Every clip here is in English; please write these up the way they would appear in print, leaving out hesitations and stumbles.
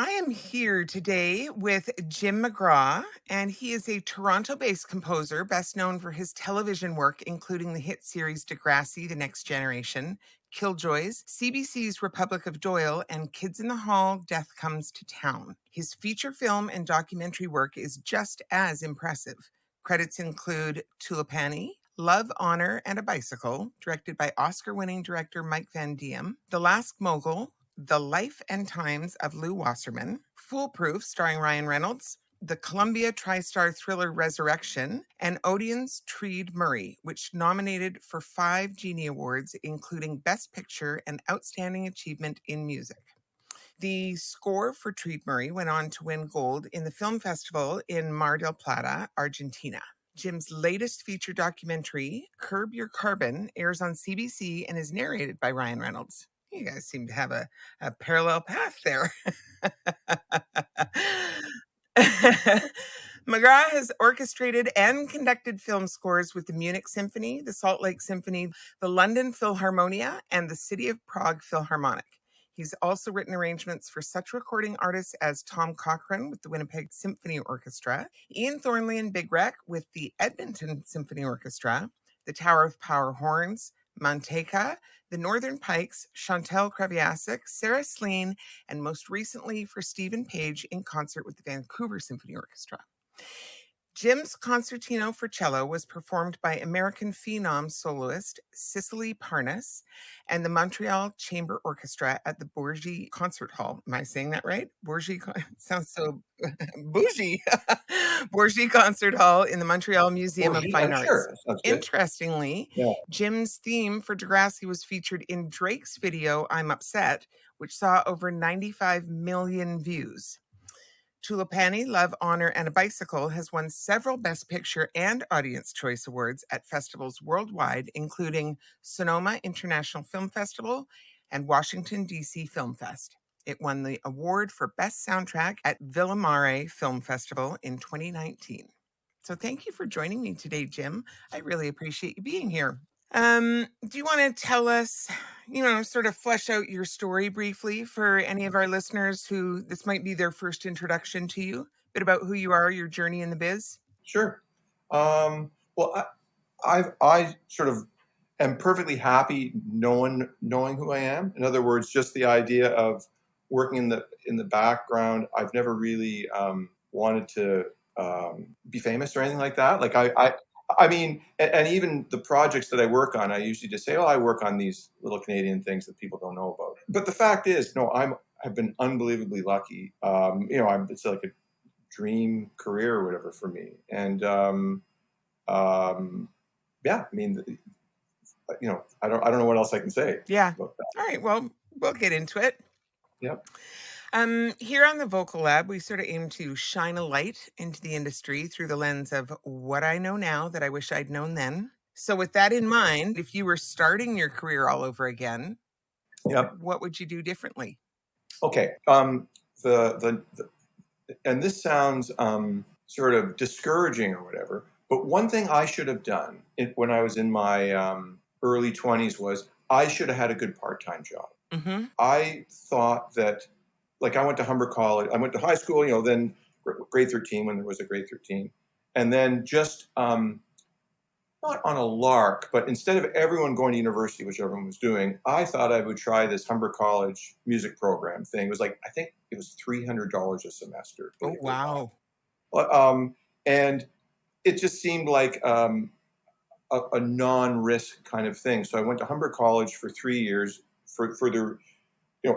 I am here today with Jim McGraw, and he is a Toronto-based composer, best known for his television work, including the hit series Degrassi, The Next Generation, Killjoys, CBC's Republic of Doyle, and Kids in the Hall, Death Comes to Town. His feature film and documentary work is just as impressive. Credits include Tulipani, Love, Honor, and a Bicycle, directed by Oscar-winning director Mike Van Diem, The Last Mogul, The Life and Times of Lou Wasserman, Foolproof, starring Ryan Reynolds, the Columbia TriStar thriller Resurrection, and Odeon's Treed Murray, which nominated for 5 Genie Awards, including Best Picture and Outstanding Achievement in Music. The score for Treed Murray went on to win gold in the film festival in Mar del Plata, Argentina. Jim's latest feature documentary, Curb Your Carbon, airs on CBC and is narrated by Ryan Reynolds. You guys seem to have a parallel path there. McGrath has orchestrated and conducted film scores with the Munich Symphony, the Salt Lake Symphony, the London Philharmonia, and the City of Prague Philharmonic. He's also written arrangements for such recording artists as Tom Cochrane with the Winnipeg Symphony Orchestra, Ian Thornley and Big Wreck with the Edmonton Symphony Orchestra, the Tower of Power Horns, Manteca, the Northern Pikes, Chantal Kreviazuk, Sarah Slean, and most recently for Stephen Page in concert with the Vancouver Symphony Orchestra. Jim's concertino for cello was performed by American phenom soloist Cicely Parnas and the Montreal Chamber Orchestra at the Bourgie Concert Hall. Am I saying that right? Bourgie sounds so bougie. Bourgie Concert Hall in the Montreal Museum of Fine Arts. Sure. Sounds good. Interestingly, Jim's theme for Degrassi was featured in Drake's video, I'm Upset, which saw over 95 million views. Tulipani, Love, Honor, and a Bicycle has won several Best Picture and Audience Choice Awards at festivals worldwide, including Sonoma International Film Festival and Washington, D.C. Film Fest. It won the award for Best Soundtrack at Villamare Film Festival in 2019. So thank you for joining me today, Jim. I really appreciate you being here. Do you want to tell us, sort of flesh out your story briefly for any of our listeners who this might be their first introduction to you, a bit about who you are, your journey in the biz? Sure. Well, I sort of am perfectly happy knowing who I am. In other words, just the idea of working in the background. I've never really wanted to be famous or anything like that. Like I mean, and even the projects that I work on, I usually just say, "Oh, I work on these little Canadian things that people don't know about." But the fact is, no, I've been unbelievably lucky. It's like a dream career or whatever for me. And I mean, I don't know what else I can say. Yeah. About that. All right. Well, we'll get into it. Yep. Here on the Vocal Lab, we sort of aim to shine a light into the industry through the lens of what I know now that I wish I'd known then. So with that in mind, if you were starting your career all over again, what would you do differently? Okay. And this sounds sort of discouraging or whatever, but one thing I should have done when I was in my early 20s was I should have had a good part-time job. Mm-hmm. I thought that, like, I went to Humber College. I went to high school, then grade 13 when there was a grade 13. And then just, not on a lark, but instead of everyone going to university, which everyone was doing, I thought I would try this Humber College music program thing. It was like, I think it was $300 a semester. Oh, wow. And it just seemed like a non-risk kind of thing. So I went to Humber College for 3 years for the,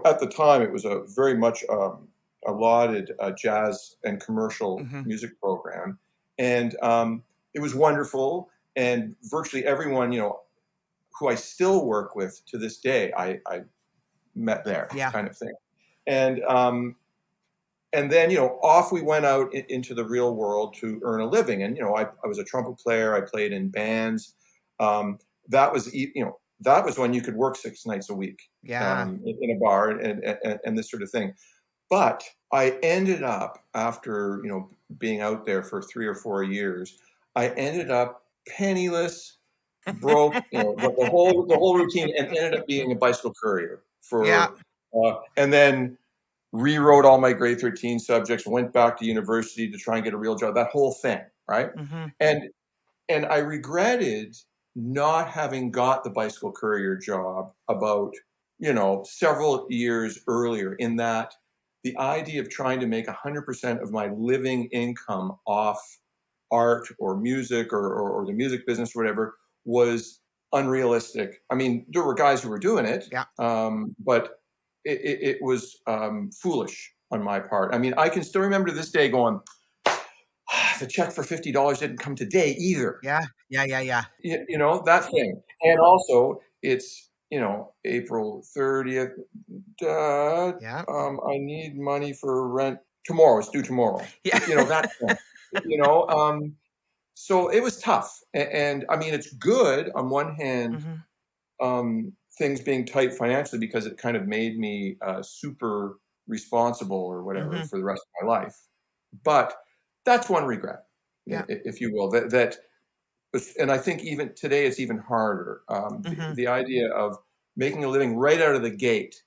at the time, it was a very much a lauded jazz and commercial music program. And it was wonderful. And virtually everyone, who I still work with to this day, I met there, kind of thing. And then, off we went out into the real world to earn a living. And, I was a trumpet player. I played in bands. That was when you could work 6 nights a week in a bar and this sort of thing. But I ended up, after, being out there for 3 or 4 years, I ended up penniless, broke, the whole routine, and ended up being a bicycle courier and then rewrote all my grade 13 subjects, went back to university to try and get a real job, that whole thing, right? And I regretted not having got the bicycle courier job about, several years earlier, in that the idea of trying to make 100% of my living income off art or music or the music business or whatever was unrealistic. I mean, there were guys who were doing it, but it was foolish on my part. I mean, I can still remember to this day going, the check for $50 didn't come today either. Yeah. That thing. And also, it's, April 30th. Dad, I need money for rent tomorrow. It's due tomorrow. Yeah. That thing. So it was tough. And I mean, it's good on one hand, things being tight financially, because it kind of made me super responsible or whatever for the rest of my life. But that's one regret, if you will, that, and I think even today it's even harder. The idea of making a living right out of the gate,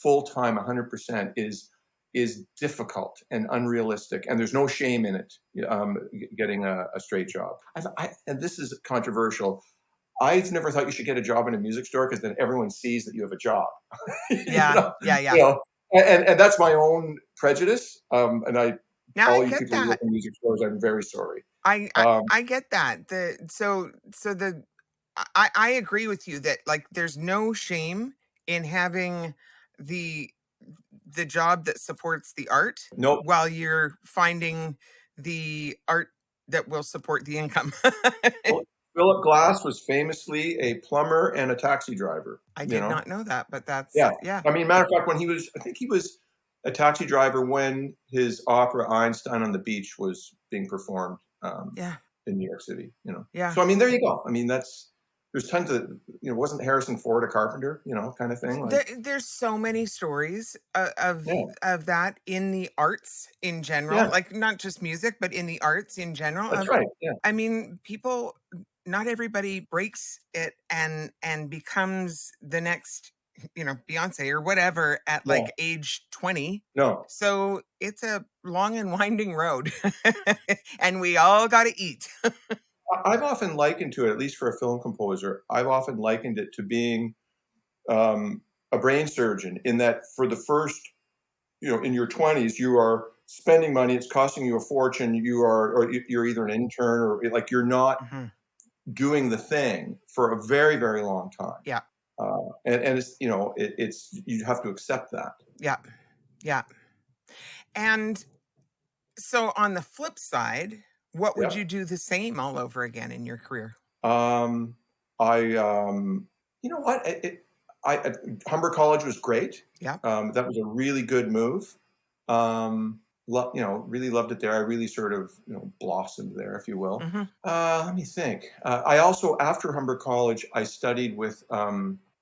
full-time, 100%, is difficult and unrealistic, and there's no shame in it, getting a straight job. And this is controversial. I've never thought you should get a job in a music store, because then everyone sees that you have a job. Yeah. And that's my own prejudice. And I all you get people who work in music stores, I'm very sorry. I get that. I agree with you that, like, there's no shame in having the job that supports the art while you're finding the art that will support the income. Philip Glass was famously a plumber and a taxi driver. I did not know that, but that's yeah. I mean, matter of fact, I think he was a taxi driver when his opera Einstein on the Beach was being performed in New York City. So I mean, there you go. I mean, there's tons of, wasn't Harrison Ford a carpenter, kind of thing? There's so many stories of that in the arts in general, like not just music, but in the arts in general. That's right. Yeah. I mean, not everybody breaks it and becomes the next, Beyonce or whatever at like age 20. No. So it's a long and winding road, and we all got to eat. I've often likened to it, at least for a film composer, I've often likened it to being a brain surgeon, in that for the first, in your 20s, you are spending money, it's costing you a fortune, or you're either an intern or like you're not doing the thing for a very, very long time. Yeah. And it's, you have to accept that. Yeah. And so on the flip side, what would you do the same all over again in your career? You know what? Humber College was great. Yeah. That was a really good move. Really loved it there. I really sort of, blossomed there, if you will. Let me think. I also, after Humber College, I studied with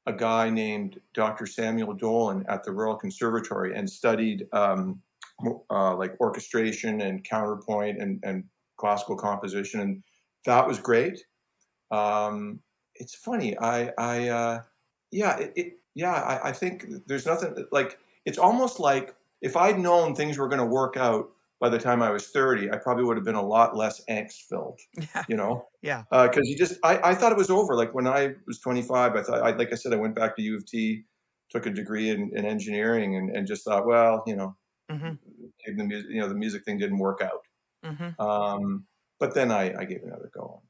a guy named Dr. Samuel Doyle at the Royal Conservatory, and studied like orchestration and counterpoint and classical composition, and that was great. It's funny. I think there's nothing like, it's almost like if I'd known things were going to work out by the time I was 30, I probably would have been a lot less angst filled, Yeah. Because I thought it was over. Like when I was 25, I thought, like I said, I went back to U of T, took a degree in engineering, and just thought, well, the music thing didn't work out. But then I gave it another go.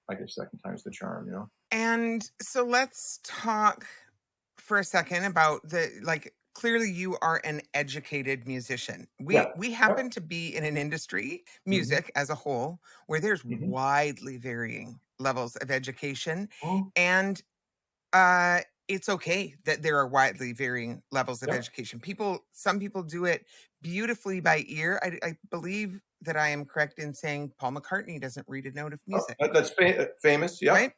I guess second time's the charm, And so let's talk for a second about clearly you are an educated musician. We happen to be in an industry, music as a whole, where there's widely varying levels of education. And it's okay that there are widely varying levels of education. Some people do it beautifully by ear. I believe that I am correct in saying Paul McCartney doesn't read a note of music. That's famous, yeah. Right?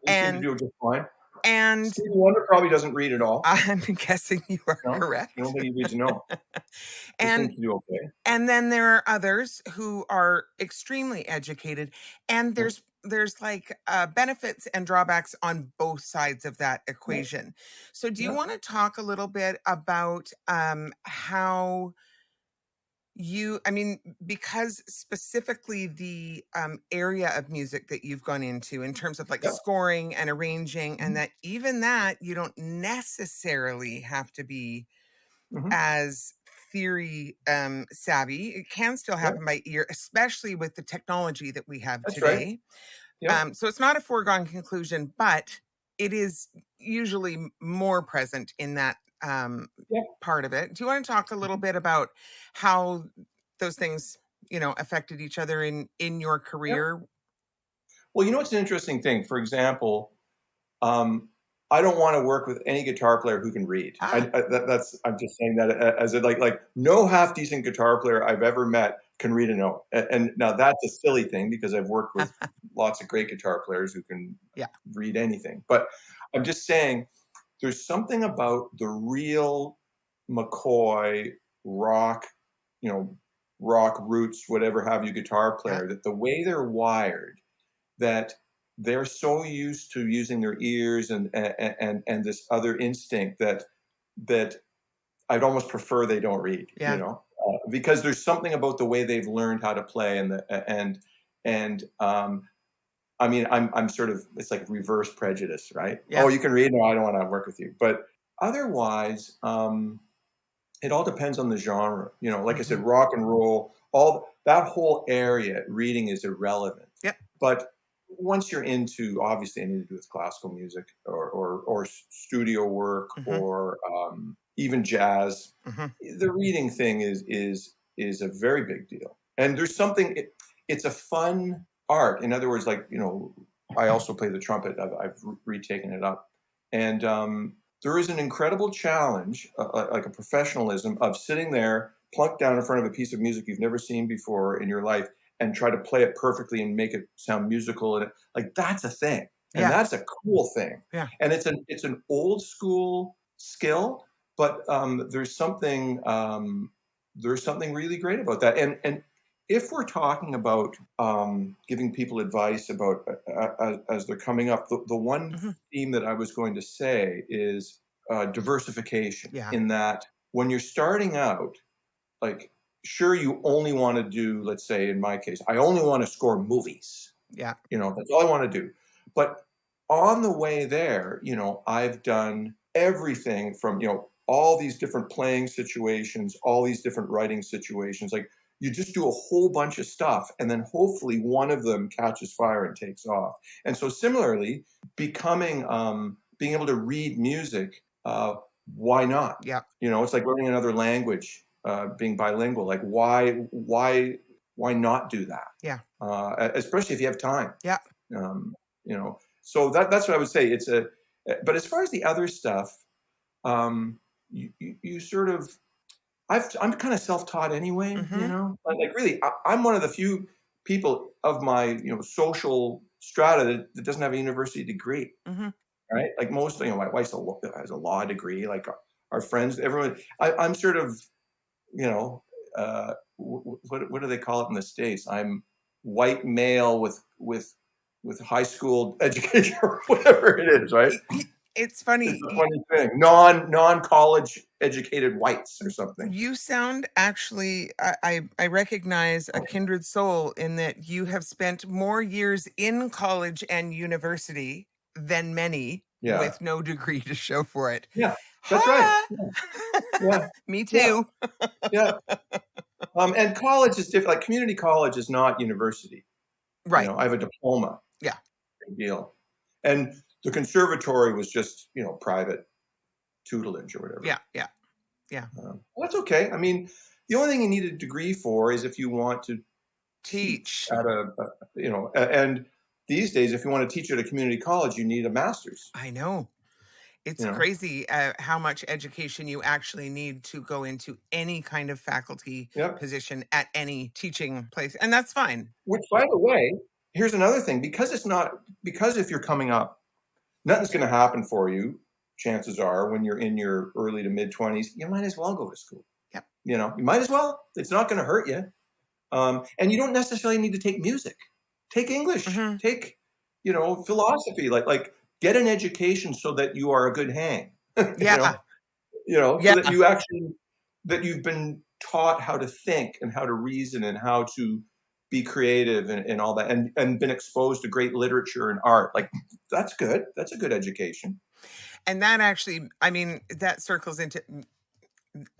And do it just fine. And Stevie Wonder probably doesn't read at all. I'm guessing you are correct. I don't think he reads a note. And seems to do okay. And then there are others who are extremely educated, and there's there's like benefits and drawbacks on both sides of that Yeah. equation. So do you Yeah. want to talk a little bit about how I mean, because specifically the area of music that you've gone into in terms of like Yeah. scoring and arranging, and Mhm. that even that you don't necessarily have to be Mhm. as theory savvy. It can still Yeah. happen by ear, especially with the technology that we have That's right. today. Yeah. So it's not a foregone conclusion, but it is usually more present in that Yeah. part of it. Do you want to talk a little bit about how those things, affected each other in your Yeah. career? Well, it's an interesting thing. For example, um, I don't want to work with any guitar player who can read. Ah, That's I'm just saying that as a like no half decent guitar player I've ever met can read a note. And now that's a silly thing because I've worked with lots of great guitar players who can yeah, read anything. But I'm just saying there's something about the real McCoy rock, you know, rock roots, whatever have you, guitar yeah, player that the way they're wired that they're so used to using their ears and this other instinct that I'd almost prefer they don't read, yeah, because there's something about the way they've learned how to play and I mean I'm sort of it's like reverse prejudice, right? yeah. Oh, you can read? No, I don't want to work with you. But otherwise, it all depends on the genre. Like I said, Hmm. rock and roll, all that whole area, reading is irrelevant. Yep. But once you're into, obviously, anything to do with classical music or studio work Hmm. or even jazz, Hmm. the reading thing is a very big deal. And there's something. It's a fun art. In other words, like I also play the trumpet. I've retaken it up, and there is an incredible challenge, like a professionalism of sitting there, plunked down in front of a piece of music you've never seen before in your life, and try to play it perfectly and make it sound musical. And like that's a thing, and Yeah, that's a cool thing. yeah. And it's an old school skill, but there's something really great about that. And if we're talking about giving people advice about as they're coming up, the one Hmm. theme that I was going to say is diversification. Yeah, In that, when you're starting out, like, sure, you only want to do, let's say, in my case, I only want to score movies. yeah, That's all I want to do. But on the way there, I've done everything from, all these different playing situations, all these different writing situations. Like, you just do a whole bunch of stuff, and then hopefully one of them catches fire and takes off. And so, similarly, being able to read music, why not? yeah, It's like learning another language, being bilingual. Like, why not do that? yeah, Especially if you have time. yeah. So that's what I would say. But as far as the other stuff, you sort of, I'm kind of self-taught anyway. Hmm. Like really, I'm one of the few people of my social strata that doesn't have a university degree, Hmm. right? Like most, my wife has a law degree. Like our friends, everyone. I'm sort of, what do they call it in the States? I'm white male with high school education or whatever it is, right? It's It's funny. a funny thing. Non-college educated whites or something. You sound actually, I recognize a kindred soul in that you have spent more years in college and university than many Yeah. with no degree to show for it. Yeah. That's right. Ha! Yeah. Yeah. Me Yeah. too. Yeah. And college is different. Like community college is not university. Right. I have a diploma. Yeah. Big deal. And the conservatory was just, private tutelage or whatever. Yeah. Yeah. Yeah. Well, that's okay. I mean, the only thing you need a degree for is if you want to teach Teach. at and these days, if you want to teach at a community college, you need a master's. I know. It's You know, crazy how much education you actually need to go into any kind of faculty yep. position at any teaching place. And that's fine. Which, by the way, here's another thing: because if you're coming up, nothing's going to happen for you. Chances are, when you're in your early to mid 20s, you might as well go to school. Yep. You might as well. It's not going to hurt you, and you don't necessarily need to take music. take English, Mhm. take, philosophy, like get an education so that you are a good hang, Yeah. so Yeah. that that you've been taught how to think and how to reason and how to be creative and all that, and been exposed to great literature and art. Like, that's good. That's a good education. And that actually, I mean, that circles into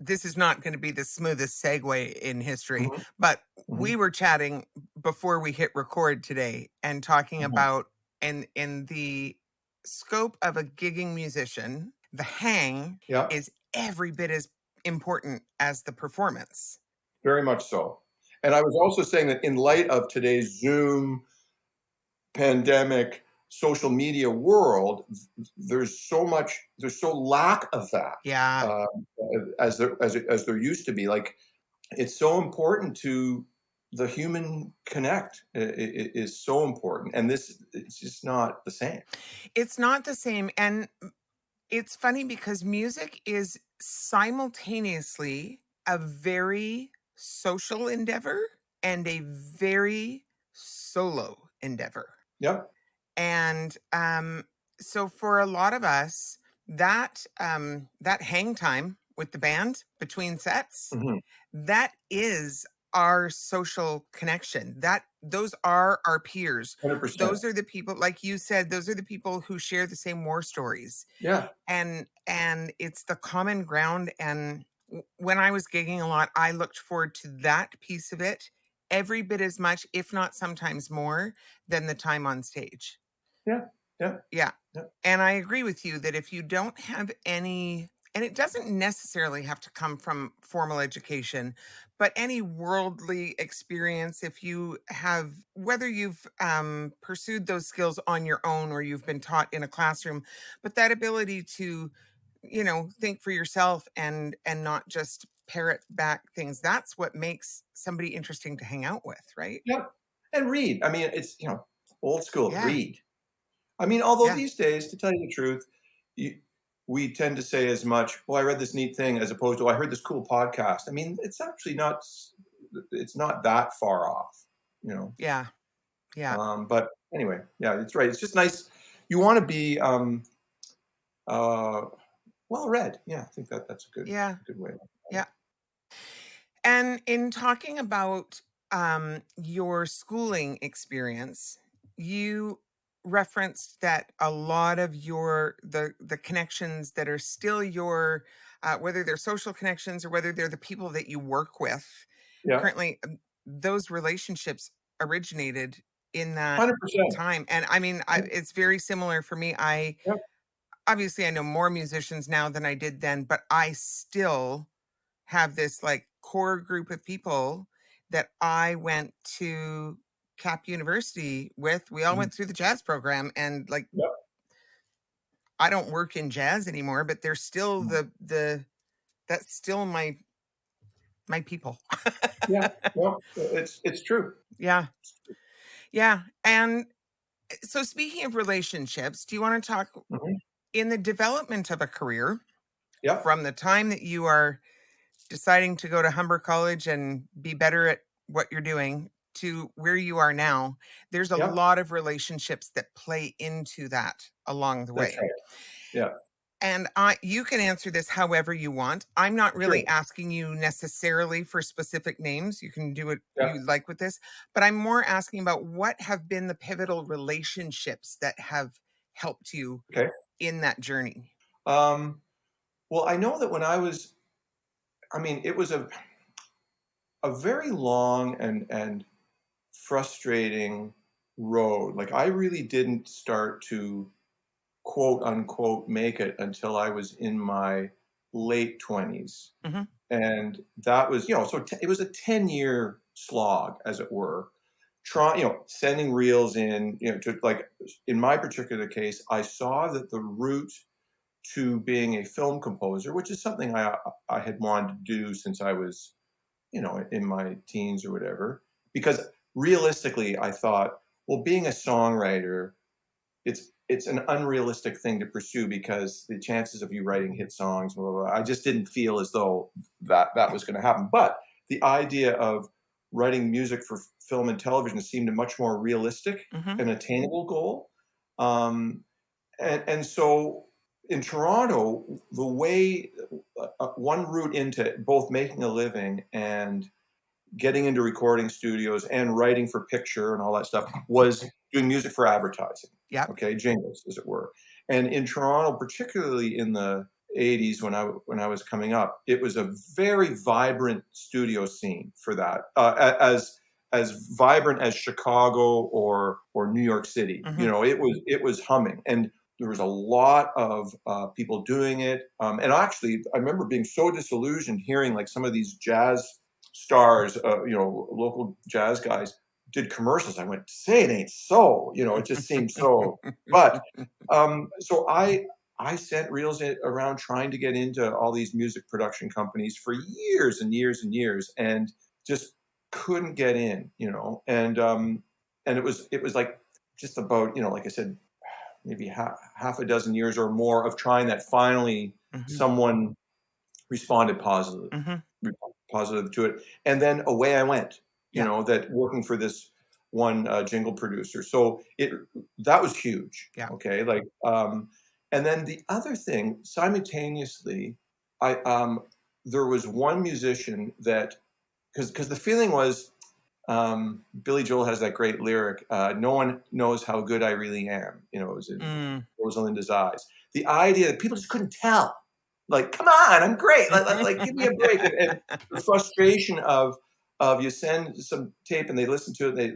this is not going to be the smoothest segue in history, Mhm, but mhm, we were chatting before we hit record today and talking mhm. about in the scope of a gigging musician, the hang Yeah, is every bit as important as the performance. very much so. And I was also saying that in light of today's Zoom pandemic social media world, there's so lack of that, Yeah. as there used to be. Like, it's so important to the human connect. Is so important, and it's just not the same. It's not the same. And it's funny because music is simultaneously a very social endeavor and a very solo endeavor. Yep. And so for a lot of us, that hang time with the band between sets, Mhm. that is our social connection. That those are our peers. 100%. Those are the people, like you said, those are the people who share the same war stories, Yeah. and it's the common ground. And when I was gigging a lot, I looked forward to that piece of it every bit as much, if not sometimes more, than the time on stage. Yeah. Yeah. Yeah. Yeah. And I agree with you that if you don't have any, and it doesn't necessarily have to come from formal education, but any worldly experience, if you have, whether you've pursued those skills on your own or you've been taught in a classroom, but that ability to, think for yourself and not just parrot back things, that's what makes somebody interesting to hang out with, right? Yeah. And read. I mean, it's, old school. Yeah. Read. I mean, although Yeah. these days, to tell you the truth, you, we tend to say as much, "Well, I read this neat thing," as opposed to, "I heard this cool podcast." I mean, it's actually not. It's not that far off, you know. Yeah. Yeah. But anyway, yeah, it's right. It's just nice. You want to be uh, well read. Yeah, I think that's Yeah. a good way. Yeah. And in talking about your schooling experience, you referenced that a lot of the connections that are still your, whether they're social connections or whether they're the people that you work with Yeah, currently, those relationships originated in that 100%. time. And I mean, it's very similar for me. I Yeah. obviously I know more musicians now than I did then, but I still have this like core group of people that I went to Cap University with. We all Mhm. went through the jazz program, and like Yep. I don't work in jazz anymore, but they're still Mhm. the that's still my people. Yeah. Well, it's true. Yeah. Yeah. And so speaking of relationships, do you want to talk Mhm. in the development of a career Yep. from the time that you are deciding to go to Humber College and be better at what you're doing to where you are now, there's a Yep. lot of relationships that play into that along the That's way. right. Yeah. And you can answer this however you want. I'm not Sure. really asking you necessarily for specific names. You can do what Yeah. you like with this, but I'm more asking about what have been the pivotal relationships that have helped you Okay. in that journey. Um, well, I know that when I mean, it was a very long and frustrating road. Like, I really didn't start to quote unquote make it until I was in my late 20s. Hmm. And that was, so it was a 10-year slog, as it were. Sending reels in, to, like, in my particular case, I saw that the route to being a film composer, which is something I had wanted to do since I was, in my teens or whatever. Because realistically, I thought, well, being a songwriter, it's an unrealistic thing to pursue because the chances of you writing hit songs, blah, blah, blah, I just didn't feel as though that was going to happen. But the idea of writing music film and television seemed a much more realistic and attainable goal. And so in Toronto, the way one route into both making a living and getting into recording studios and writing for picture and all that stuff was doing music for advertising. Yeah. Okay, jingles, as it were. And in Toronto, particularly in the 80s when I was coming up, it was a very vibrant studio scene for that, as vibrant as Chicago or New York City. You know, it was humming, and there was a lot of people doing it. And actually, I remember being so disillusioned hearing like some of these jazz stars, local jazz guys did commercials. I went, say it ain't so. It just seemed so. But so I sent reels around trying to get into all these music production companies for years and years and years, and just couldn't get in. And it was like just about, like I said, maybe half a dozen years or more of trying that. Finally, someone responded positive to it, and then away I went. That working for this one jingle producer. So that was huge. Yeah. Okay. Like, and then the other thing, simultaneously, there was one musician that, because the feeling was, Billy Joel has that great lyric, no one knows how good I really am. It was in Rosalinda's eyes. The idea that people just couldn't tell. Like, come on, I'm great. Like give me a break. And the frustration of you send some tape and they listen to it. They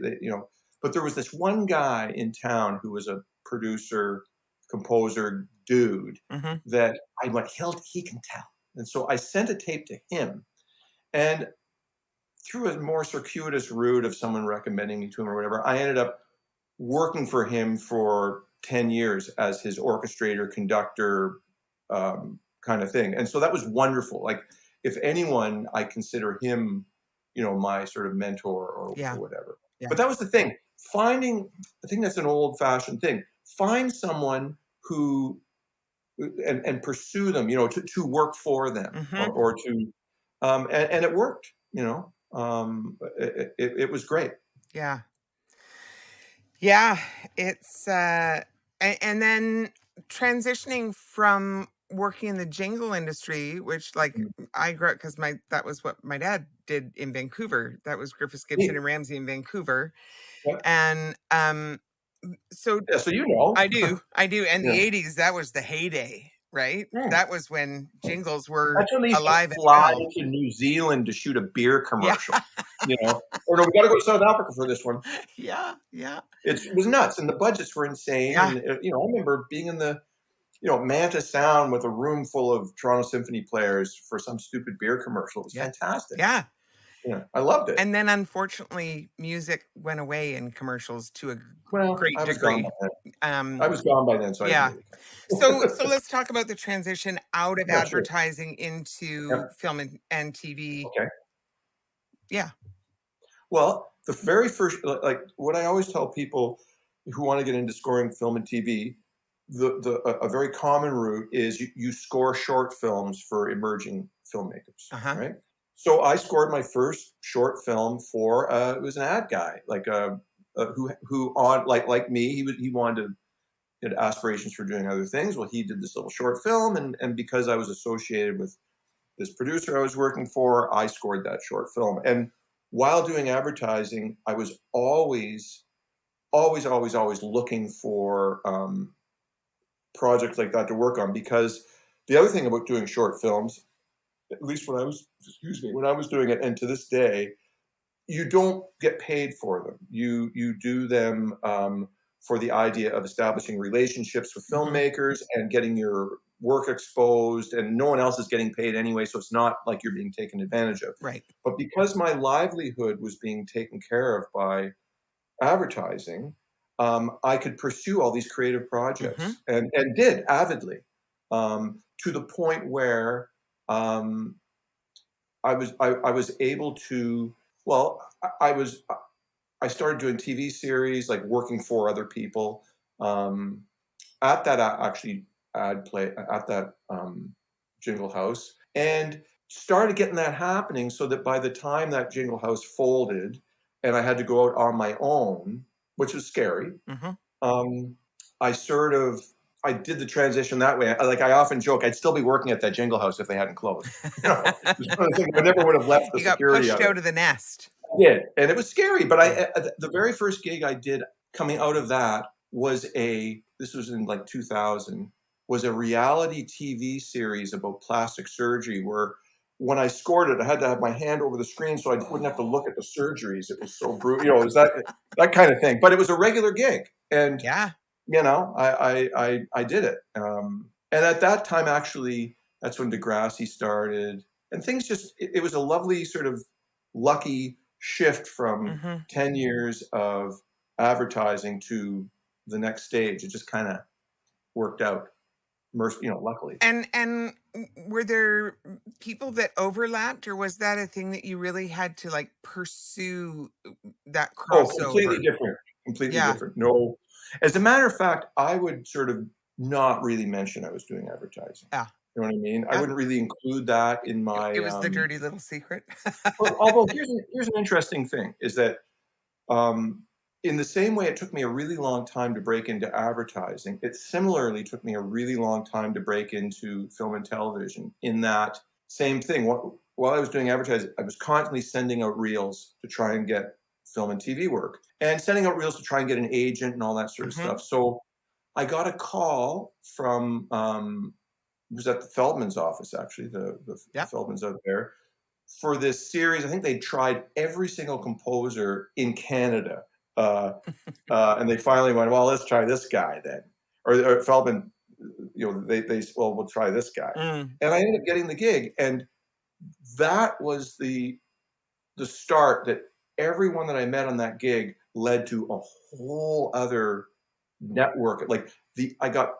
but there was this one guy in town who was a producer, composer dude that I went, he can tell. And so I sent a tape to him, and through a more circuitous route of someone recommending me to him or whatever, I ended up working for him for 10 years as his orchestrator, conductor, kind of thing. And so that was wonderful. Like, if anyone, I consider him, my sort of mentor or whatever. Yeah. But that was the thing. I think that's an old fashioned thing. Find someone who, and pursue them, to work for them or to, and it worked, it was great. Yeah. Yeah. It's, and then transitioning from working in the jingle industry, which I grew up because that was what my dad did in Vancouver. That was Griffiths, Gibson, and Ramsey in Vancouver. Yeah. And so I do. And the 80s, that was the heyday, right? That was when jingles were That's when they alive fly and well. to New Zealand to shoot a beer commercial. Or no, we got to go to South Africa for this one. Yeah. It was nuts, and the budgets were insane. Yeah. And I remember being in the Manteca Sound with a room full of Toronto Symphony players for some stupid beer commercial. It was fantastic. Yeah. I loved it. And then, unfortunately, music went away in commercials to a great I was degree. Gone by then. I was gone by then, so yeah. I didn't really so let's talk about the transition out of advertising into film and TV. Okay. Yeah. Well, the very first, like what I always tell people who want to get into scoring film and TV, a very common route is you score short films for emerging filmmakers, right? So I scored my first short film for it was an ad guy, like who on like me, he wanted to, he had aspirations for doing other things. Well, he did this little short film, and because I was associated with this producer I was working for, I scored that short film. And while doing advertising, I was always looking for projects like that to work on, because the other thing about doing short films, at least when I was doing it, and to this day, you don't get paid for them. You do them for the idea of establishing relationships with filmmakers and getting your work exposed, and no one else is getting paid anyway, so it's not like you're being taken advantage of. Right. But because my livelihood was being taken care of by advertising, I could pursue all these creative projects and did avidly, to the point where I was able to, I started doing TV series, like working for other people, at that actually ad play at that jingle house, and started getting that happening, so that by the time that jingle house folded, and I had to go out on my own, which was scary. I did the transition that way. I often joke, I'd still be working at that jingle house if they hadn't closed. It's one of the things, I never would have left the You got security pushed of out it. of the nest. I did, and it was scary. But the very first gig I did coming out of that was this was in like 2000, was a reality TV series about plastic surgery where when I scored it, I had to have my hand over the screen so I wouldn't have to look at the surgeries. It was so brutal, it was that kind of thing. But it was a regular gig, and yeah, I did it. And at that time, actually, that's when Degrassi started, and things it was a lovely sort of lucky shift from 10 years of advertising to the next stage. It just kind of worked out, luckily. And were there people that overlapped, or was that a thing that you really had to like pursue that crossover? Oh, completely different. No, as a matter of fact, I would sort of not really mention I was doing advertising. Yeah. You know what I mean? Yeah. I wouldn't really include that in my. It was the dirty little secret. Although here's an interesting thing is that in the same way it took me a really long time to break into advertising, it similarly took me a really long time to break into film and television. In that same thing, while I was doing advertising, I was constantly sending out reels to try and get film and TV work, and sending out reels to try and get an agent and all that sort of stuff. So I got a call from it was at the Feldman's office, actually, the Feldman's out there, for this series. I think they tried every single composer in Canada, and they finally went, well, let's try this guy then. Or Feldman, we'll try this guy. And I ended up getting the gig, and that was the start that everyone that I met on that gig led to a whole other network. I got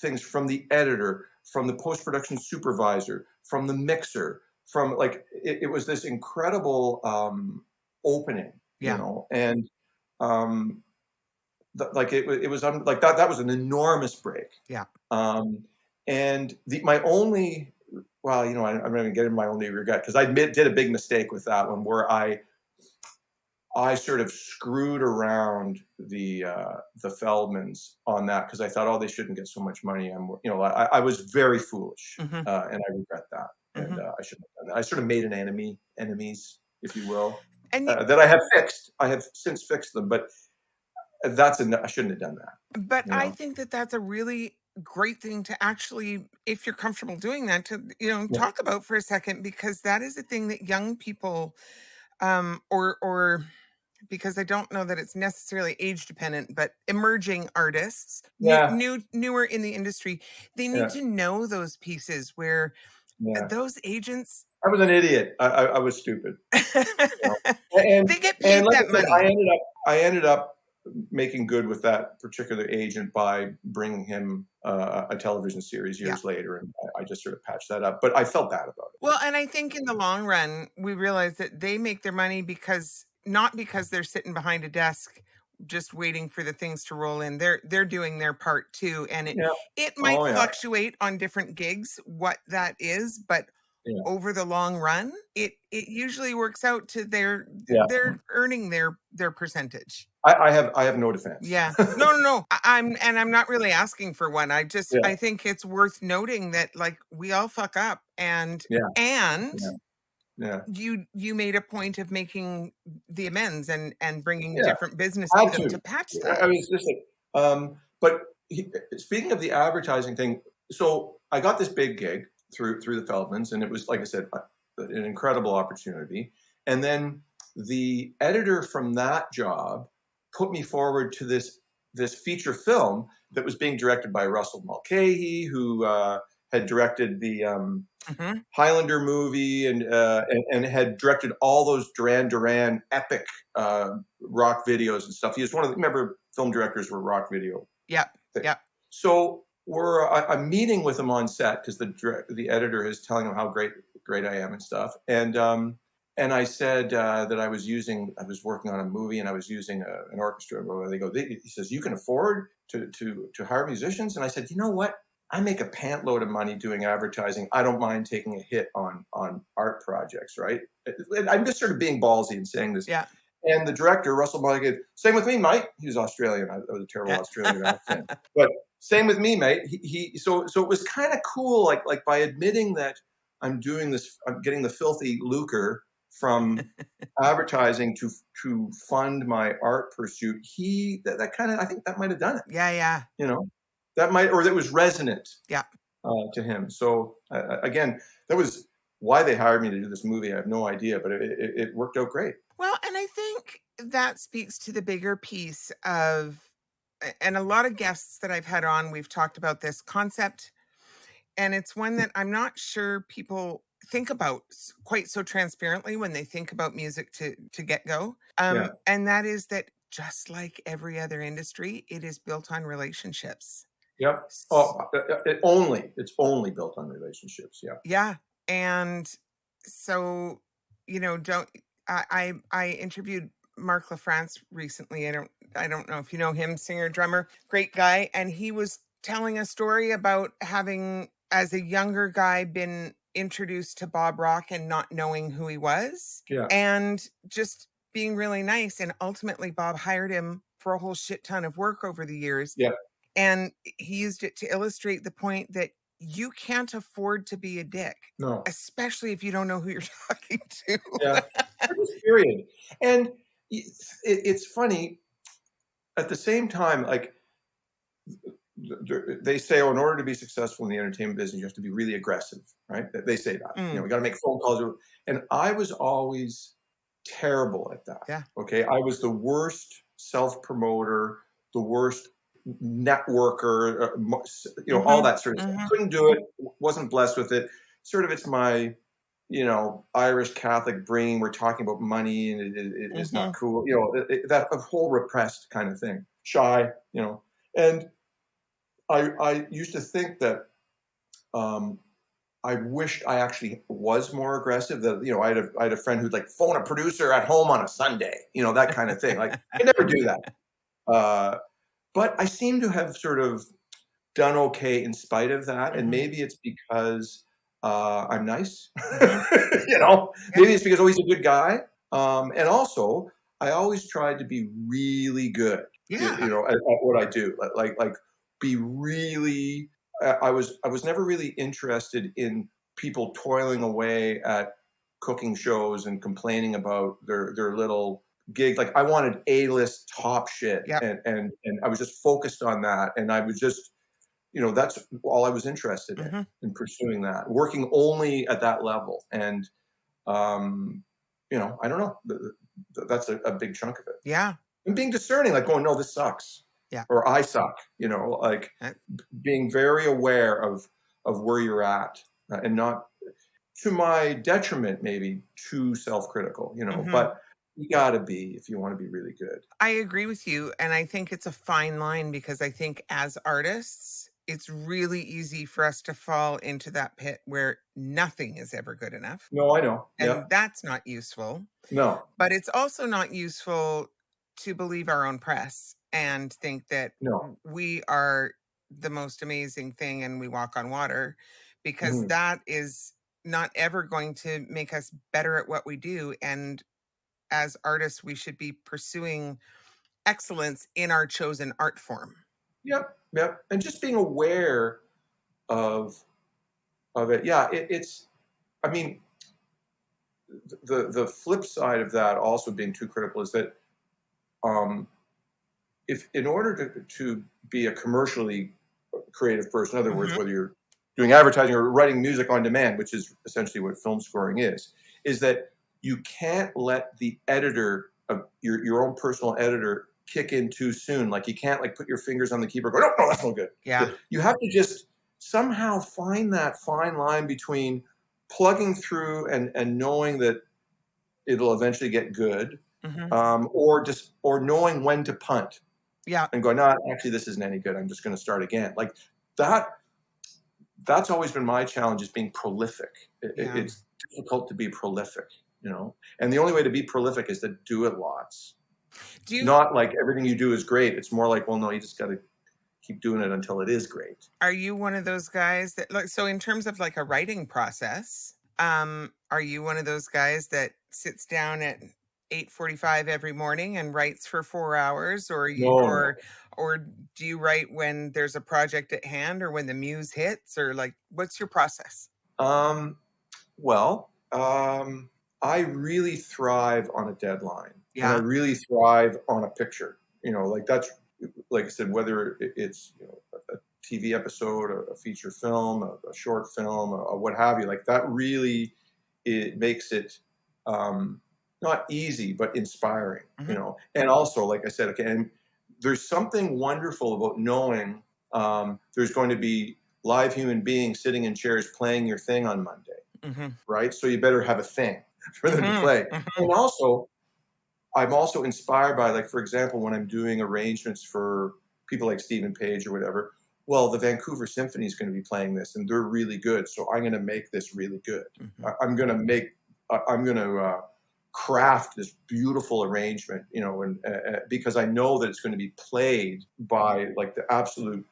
things from the editor, from the post-production supervisor, from the mixer, from it was this incredible opening, and it was that was an enormous break. Yeah. And my only, I'm not going to get into my only regret, because I did a big mistake with that one where I sort of screwed around the Feldmans on that, because I thought, they shouldn't get so much money. I was very foolish, and I regret that. And I shouldn't have done that. I sort of made enemies, if you will, that I have fixed. I have since fixed them, but I shouldn't have done that. But I think that that's a really great thing to actually, if you're comfortable doing that, to talk about for a second, because that is a thing that young people, or because I don't know that it's necessarily age dependent, but emerging artists, newer in the industry, they need to know those pieces where those agents. I was an idiot. I was stupid. And they get paid that money. I ended up making good with that particular agent by bringing him a television series years later, and I just sort of patched that up. But I felt bad about it. Well, and I think in the long run, we realize that they make their money not because they're sitting behind a desk just waiting for the things to roll in. They're doing their part too, and it might fluctuate on different gigs what that is, but over the long run, it usually works out to they're earning their percentage. I have no defense. Yeah. No. I'm not really asking for one. I think it's worth noting that we all fuck up, and you made a point of making the amends and bringing different business to them to patch that. I mean, but speaking of the advertising thing, so I got this big gig through the Feldmans, and it was, like I said, an incredible opportunity. And then the editor from that job put me forward to this feature film that was being directed by Russell Mulcahy, who had directed the Highlander movie and had directed all those Duran Duran epic rock videos and stuff. He was one of remember, film directors were rock video. Yeah. So I'm meeting with him on set, because the editor is telling him how great I am and stuff. And I said that I was working on a movie, and I was using an orchestra. He says, "You can afford to hire musicians?" And I said, "You know what? I make a pant load of money doing advertising. I don't mind taking a hit on art projects, right? And I'm just sort of being ballsy and saying this. Yeah. And the director, Russell Mulligan, same with me, mate. He was Australian. That was a terrible Australian accent. But same with me, mate. So it was kind of cool, like by admitting that I'm doing this, I'm getting the filthy lucre from advertising to fund my art pursuit. That kind of, I think that might have done it. Yeah. You know, that was resonant. Yeah. To him. So again, that was why they hired me to do this movie. I have no idea, but it worked out great. Well, and I think that speaks to the bigger piece of, and a lot of guests that I've had on, we've talked about this concept, and it's one that I'm not sure people think about quite so transparently when they think about music to get go. And that is that just like every other industry, it is built on relationships. Yep. Oh, it's only built on relationships. Yeah. Yeah. And so, I interviewed Mark LaFrance recently. I don't know if you know him, singer, drummer, great guy. And he was telling a story about having, as a younger guy, been introduced to Bob Rock and not knowing who he was. Yeah. And just being really nice. And ultimately Bob hired him for a whole shit ton of work over the years. Yeah. And he used it to illustrate the point that you can't afford to be a dick. No. Especially if you don't know who you're talking to. Yeah. Period. And it's funny, at the same time, like they say, in order to be successful in the entertainment business, you have to be really aggressive, right? They say that. We got to make phone calls. And I was always terrible at that. Yeah. Okay. I was the worst self-promoter, the worst networker, all that sort of stuff. Couldn't do it. Wasn't blessed with it. Sort of, it's my, Irish Catholic brain. We're talking about money and it's not cool. That whole repressed kind of thing. Shy, and I used to think that I wished I actually was more aggressive. That I had a friend who'd like phone a producer at home on a Sunday, that kind of thing. Like I never do that. But I seem to have sort of done okay in spite of that. And maybe it's because I'm nice. Maybe it's because he's a good guy. And also, I always tried to be really good, at what I do. Like be really, I was never really interested in people toiling away at cooking shows and complaining about their little gig. Like I wanted A-list top shit, and I was just focused on that, and I was just, that's all I was interested in pursuing that, working only at that level, and I don't know, that's a big chunk of it. Yeah, and being discerning, like going, no, this sucks, or I suck, like being very aware of where you're at, and not to my detriment, maybe too self-critical, but you gotta be, if you want to be really good. I agree with you. And I think it's a fine line, because I think as artists, it's really easy for us to fall into that pit where nothing is ever good enough. No, I know. And that's not useful. No. But it's also not useful to believe our own press and think that we are the most amazing thing and we walk on water, because that is not ever going to make us better at what we do. And as artists, we should be pursuing excellence in our chosen art form. Yep. And just being aware of it. Yeah, it's, I mean, the flip side of that also being too critical is that if in order to be a commercially creative person, in other words, whether you're doing advertising or writing music on demand, which is essentially what film scoring is that you can't let the editor of your own personal editor kick in too soon. Like you can't put your fingers on the keyboard and go, no, that's no good. Yeah. You have to just somehow find that fine line between plugging through and knowing that it'll eventually get good, or knowing when to punt. Yeah. And go, no, actually this isn't any good. I'm just going to start again. Like that. That's always been my challenge, is being prolific. It's difficult to be prolific, and the only way to be prolific is to do it lots. Not like everything you do is great. It's more like, well, no, you just got to keep doing it until it is great. Are you one of those guys that, like, so in terms of like a writing process, are you one of those guys that sits down at 8:45 every morning and writes for 4 hours, or No, no. or do you write when there's a project at hand or when the muse hits, or like what's your process? Um, well, I really thrive on a deadline, and I Yeah. really thrive on a picture. Like that's like I said, whether it's a TV episode, a feature film, a short film, a what have you, like that really it makes it not easy but inspiring. Mhm. And also, like I said, okay, and there's something wonderful about knowing there's going to be live human beings sitting in chairs playing your thing on Monday, Mhm. right? So you better have a thing for them to Mhm. play. Mhm. And also, I'm also inspired by, like, for example, when I'm doing arrangements for people like Stephen Page or whatever. Well, the Vancouver Symphony is going to be playing this, and they're really good. So I'm going to make this really good. Mhm. I'm going to craft this beautiful arrangement, and because I know that it's going to be played by like the absolute,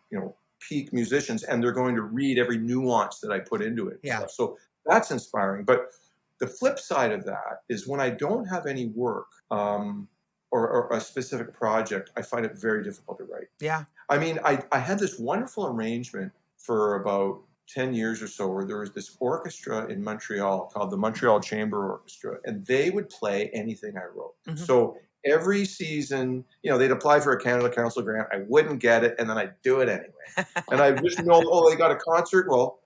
peak musicians, and they're going to read every nuance that I put into it and Yeah. stuff. So that's inspiring. But the flip side of that is when I don't have any work or a specific project, I find it very difficult to write. Yeah. I mean, I had this wonderful arrangement for about 10 years or so where there was this orchestra in Montreal called the Montreal Chamber Orchestra, and they would play anything I wrote. Mhm. So every season, they'd apply for a Canada Council grant. I wouldn't get it, and then I'd do it anyway. And I just know, oh, they got a concert. Well,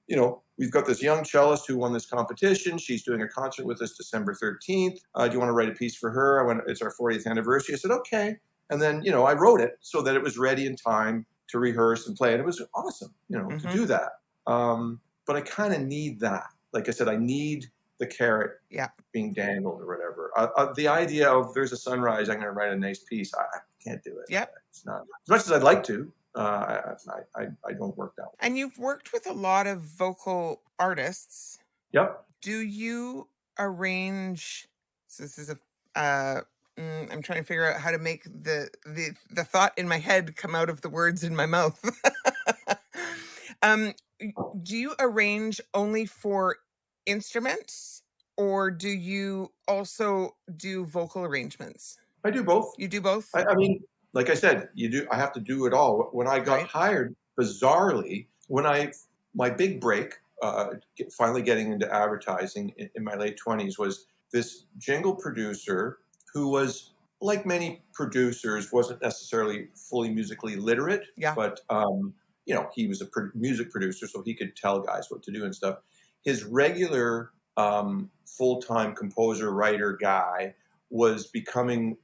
we've got this young cellist who won this competition. She's doing a concert with us December 13th. Do you want to write a piece for her? It's our 40th anniversary. I said, okay. And then, I wrote it so that it was ready in time to rehearse and play. And it was awesome, to Mhm. do that. But I kind of need that. Like I said, I need the carrot Yeah. being dangled or whatever. The idea of there's a sunrise, I'm going to write a nice piece. I can't do it. Yep. It's not as much as I'd like to. I don't work that way. And you've worked with a lot of vocal artists. Yep. Do you arrange? So this is I'm trying to figure out how to make the thought in my head come out of the words in my mouth. um, do you arrange only for instruments, or do you also do vocal arrangements? I do both. You do both, I mean, like I said, I have to do it all. When I got right? hired, bizarrely, my big break, finally getting into advertising in my late 20s, was this jingle producer who was, like many producers, wasn't necessarily fully musically literate, Yeah. but he was a music producer, so he could tell guys what to do and stuff. His regular full-time composer, writer guy was becoming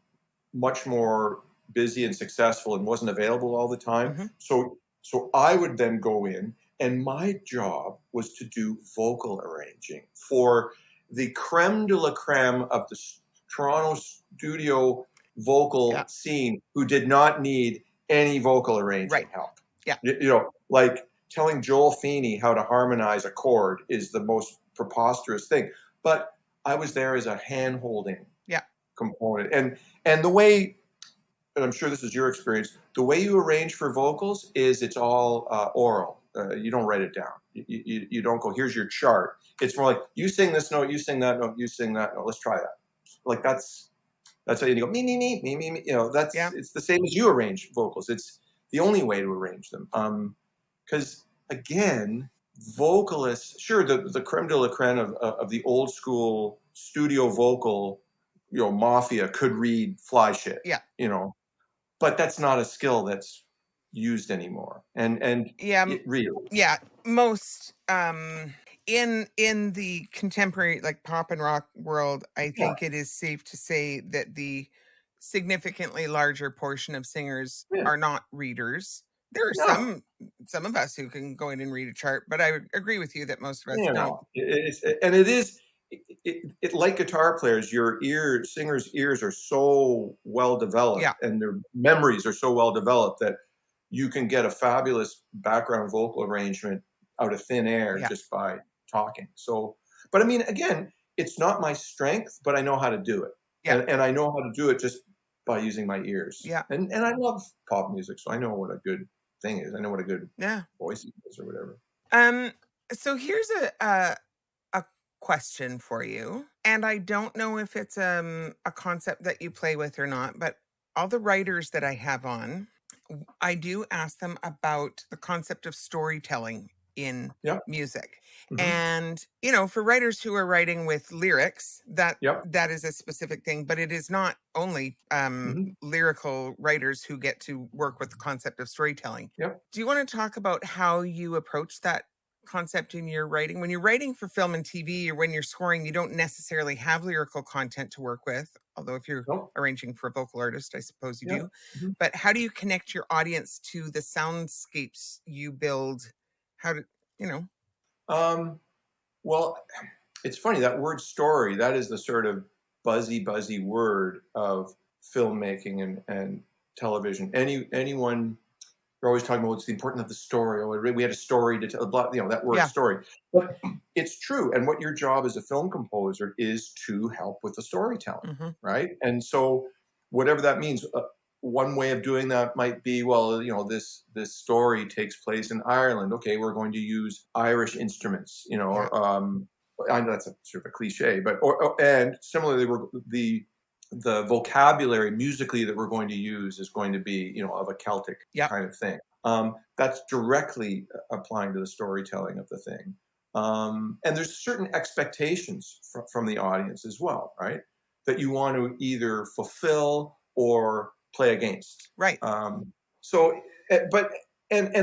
much more busy and successful and wasn't available all the time. Mhm. So I would then go in, and my job was to do vocal arranging for the creme de la creme of the Toronto studio vocal Yeah. scene, who did not need any vocal arranging Right. help. Yeah. Like telling Joel Feeney how to harmonize a chord is the most preposterous thing. But I was there as a hand-holding Yeah. component. And the way, and I'm sure this is your experience, the way you arrange for vocals is it's all oral. You don't write it down. You don't go, here's your chart. It's more like, you sing this note, you sing that note, you sing that note. Let's try that. Like that's how you go, me, me, me, me, me, me. Yeah. It's the same as you arrange vocals. It's the only way to arrange them. Because again, vocalists, sure, the creme de la creme of the old school studio vocal, mafia could read fly shit. Yeah. But that's not a skill that's used anymore. And Yeah. it really, Yeah. Most in the contemporary, like, pop and rock world, I yeah, think it is safe to say that the significantly larger portion of singers yeah, are not readers. There are no, some of us who can go in and read a chart, but I agree with you that most of us don't. it is. Like guitar players, singers' ears are so well Yeah. developed, and their memories are so well developed that you can get a fabulous background vocal arrangement out of thin air Yeah. just by talking. So, but I mean, again, it's not my strength, but I know how to do it, Yeah. and I know how to do it just by using my ears. Yeah. And I love pop music, so I know what a good thing is. I know what a good voice is or whatever. So here's a question for you, and I don't know if it's a concept that you play with or not, but all the writers that I have on, I do ask them about the concept of storytelling in music. And, for writers who are writing with lyrics, that is a specific thing, but it is not only lyrical writers who get to work with the concept of storytelling. Do you want to talk about how you approach that concept in your writing? When you're writing for film and TV, or when you're scoring, you don't necessarily have lyrical content to work with. Although if you're arranging for a vocal artist, I suppose you do. But how do you connect your audience to the soundscapes you build? How do well, it's funny, that word story, that is the sort of buzzy word of filmmaking and television. Anyone, you're always talking about what's the importance of the story. Oh, we had a story to tell, that word story. But it's true. And what your job as a film composer is to help with the storytelling, right? And so whatever that means, one way of doing that might be, this story takes place in Ireland. Okay, we're going to use Irish instruments, I know that's a sort of a cliche, but and similarly, the vocabulary musically that we're going to use is going to be, of a Celtic kind of thing. That's directly applying to the storytelling of the thing. And there's certain expectations from the audience as well, right? That you want to either fulfill or play against. Right. And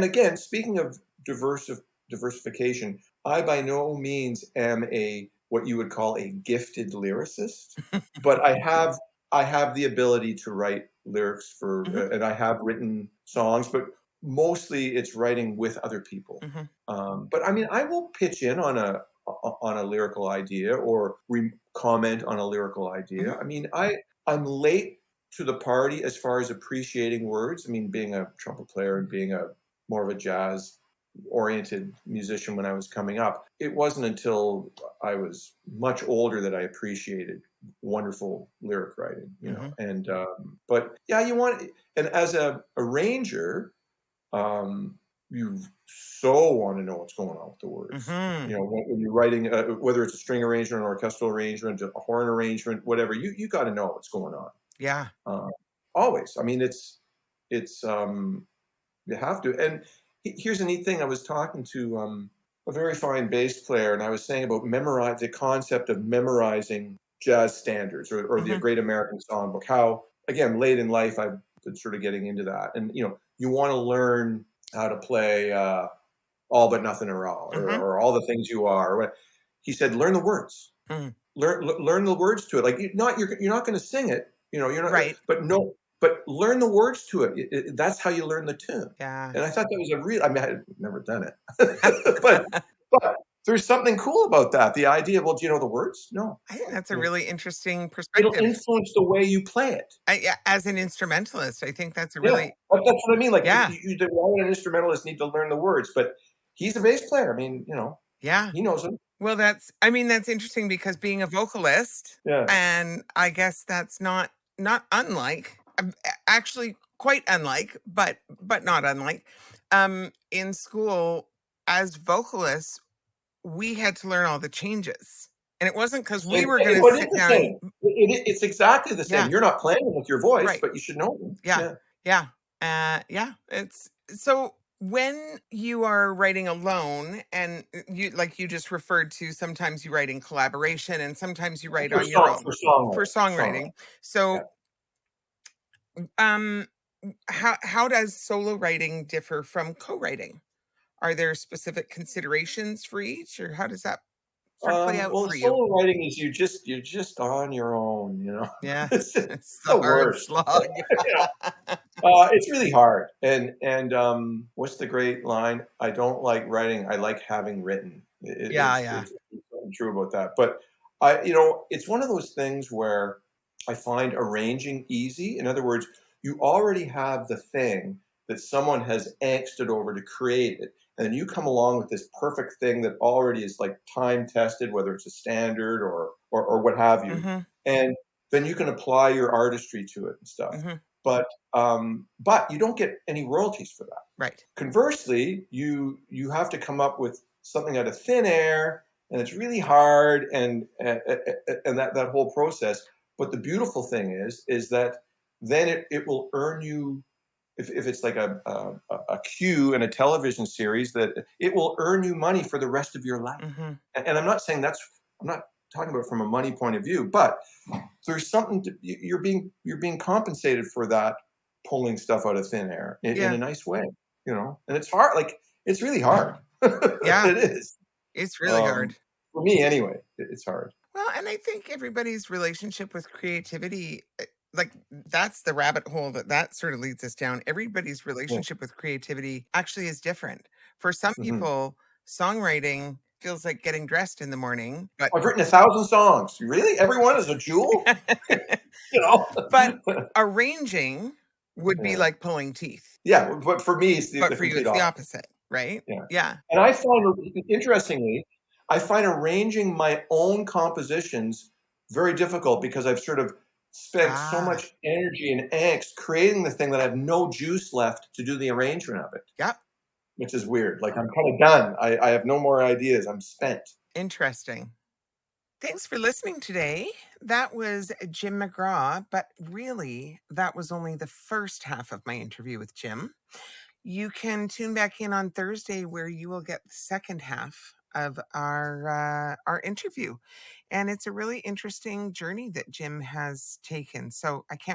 again, speaking of diversification, I by no means am what you would call a gifted lyricist, but I have the ability to write lyrics for, and I have written songs, but mostly it's writing with other people. But I mean, I will pitch in on a lyrical idea or comment on a lyrical idea. I mean, I'm late to the party as far as appreciating words. I mean, being a trumpet player and being more of a jazz oriented musician when I was coming up, it wasn't until I was much older that I appreciated wonderful lyric writing, and but yeah, and as a arranger, you so want to know what's going on with the words. When you're writing, whether it's a string arrangement, an orchestral arrangement, a horn arrangement, whatever, you got to know what's going on. Always. I mean, it's you have to. And here's a neat thing. I was talking to a very fine bass player, and I was saying about the concept of memorizing jazz standards or the Great American Songbook. How, again, late in life, I've been sort of getting into that. And, you want to learn how to play All But Nothing or All, or All the Things You Are. He said, learn the words. Learn the words to it. Like, you're not going to sing it. You're not right. But learn the words to it. That's how you learn the tune. Yeah. And I thought that was I mean, I've never done it. but there's something cool about that. The idea, do you know the words? No. I think that's a really interesting perspective. It'll influence the way you play it. As an instrumentalist, I think that's a really... That's what I mean. Like, why would an instrumentalist need to learn the words? But he's a bass player. I mean, he knows them. Well, that's interesting because being a vocalist, and I guess that's not unlike, actually quite unlike, but not unlike, in school as vocalists, we had to learn all the changes. And it wasn't because we were going to sit down. It's exactly the same. You're not playing with your voice, but you should know them. It's so... When you are writing alone, and you just referred to, sometimes you write in collaboration and sometimes you write on your own for songwriting. So, how does solo writing differ from co-writing? Are there specific considerations for each, or how does that play out for you? Solo writing is you're just on your own, Yeah, it's the worst slog. It's really hard. And what's the great line? I don't like writing. I like having written. It's true about that. But it's one of those things where I find arranging easy. In other words, you already have the thing that someone has angsted over to create it. And then you come along with this perfect thing that already is like time tested, whether it's a standard or what have you. And then you can apply your artistry to it and stuff. But you don't get any royalties for that. Right. Conversely, you have to come up with something out of thin air, and it's really hard, and that whole process. But the beautiful thing is that then it will earn you, if it's like a cue in a television series, that it will earn you money for the rest of your life. Mm-hmm. And I'm not saying I'm not talking about from a money point of view, but there's something you're being compensated for that, pulling stuff out of thin air in Yeah. a nice way, and it's hard. Like, it's really hard. Yeah. It is. It's really hard. For me anyway, it's hard. Well, and I think everybody's relationship with creativity, like that's the rabbit hole that sort of leads us down. Everybody's Yeah. relationship with creativity actually is different. For some Mhm. people, songwriting feels like getting dressed in the morning, but I've written 1,000 songs. Really? Everyone is a jewel? You know? but arranging would be Yeah. like pulling teeth. Yeah, but for me, it's But the for you, complete it's the opposite. opposite, right? Yeah. Yeah. And interestingly, I find arranging my own compositions very difficult, because I've sort of spent so Ah, much energy and angst creating the thing that I have no juice left to do the arrangement of it, yep. which is weird. Like, I'm kind of done. I have no more ideas. I'm spent. Interesting. Thanks for listening today. That was Jim McGraw, but really, that was only the first half of my interview with Jim. You can tune back in on Thursday where you will get the second half of our interview. And it's a really interesting journey that Jim has taken. So I can't